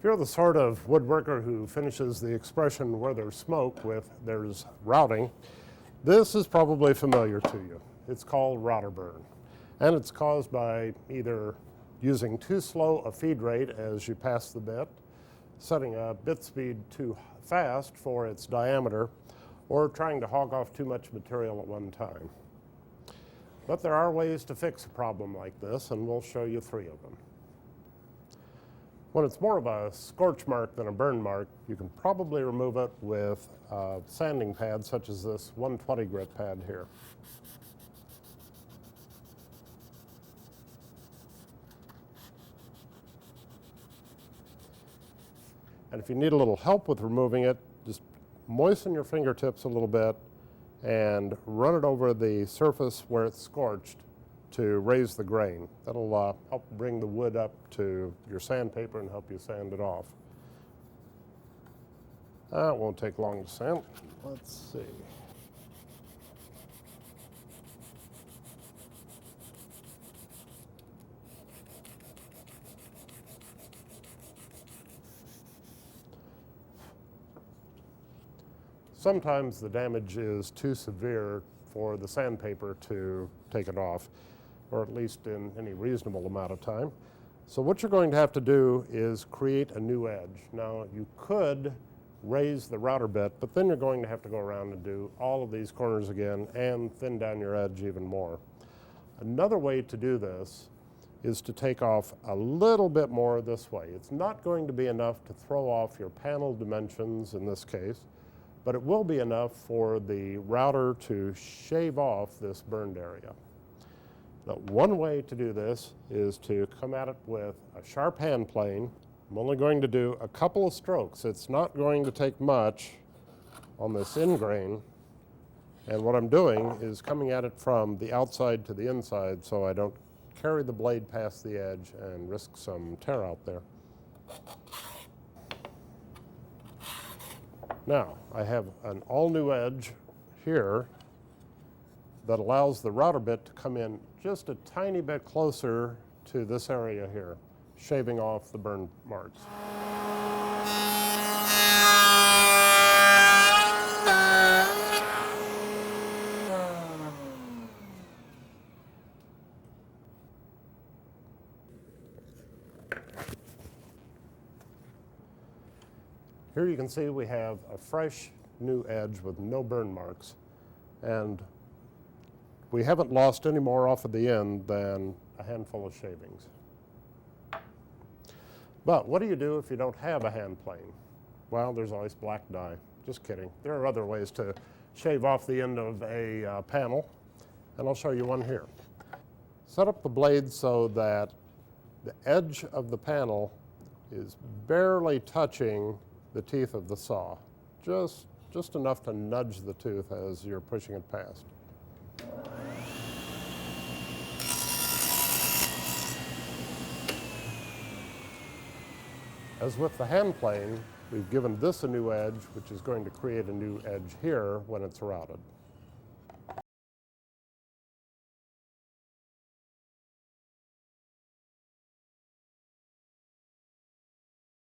If you're the sort of woodworker who finishes the expression where there's smoke with there's routing, this is probably familiar to you. It's called router burn. And it's caused by either using too slow a feed rate as you pass the bit, setting a bit speed too fast for its diameter, or trying to hog off too much material at one time. But there are ways to fix a problem like this, and we'll show you 3 of them. When it's more of a scorch mark than a burn mark, you can probably remove it with a sanding pad such as this 120 grit pad here. And if you need a little help with removing it, just moisten your fingertips a little bit and run it over the surface where it's scorched to raise the grain. That'll help bring the wood up to your sandpaper and help you sand it off. It won't take long to sand. Let's see. Sometimes the damage is too severe for the sandpaper to take it off, or at least in any reasonable amount of time. So what you're going to have to do is create a new edge. Now, you could raise the router bit, but then you're going to have to go around and do all of these corners again and thin down your edge even more. Another way to do this is to take off a little bit more this way. It's not going to be enough to throw off your panel dimensions in this case, but it will be enough for the router to shave off this burned area. Now, one way to do this is to come at it with a sharp hand plane. I'm only going to do a couple of strokes. It's not going to take much on this end grain. And what I'm doing is coming at it from the outside to the inside so I don't carry the blade past the edge and risk some tear out there. Now, I have an all-new edge here that allows the router bit to come in just a tiny bit closer to this area here, shaving off the burn marks. Here you can see we have a fresh new edge with no burn marks, and we haven't lost any more off of the end than a handful of shavings. But what do you do if you don't have a hand plane? Well, there's always black dye. Just kidding. There are other ways to shave off the end of a panel, and I'll show you one here. Set up the blade so that the edge of the panel is barely touching the teeth of the saw, just enough to nudge the tooth as you're pushing it past. As with the hand plane, we've given this a new edge, which is going to create a new edge here when it's routed.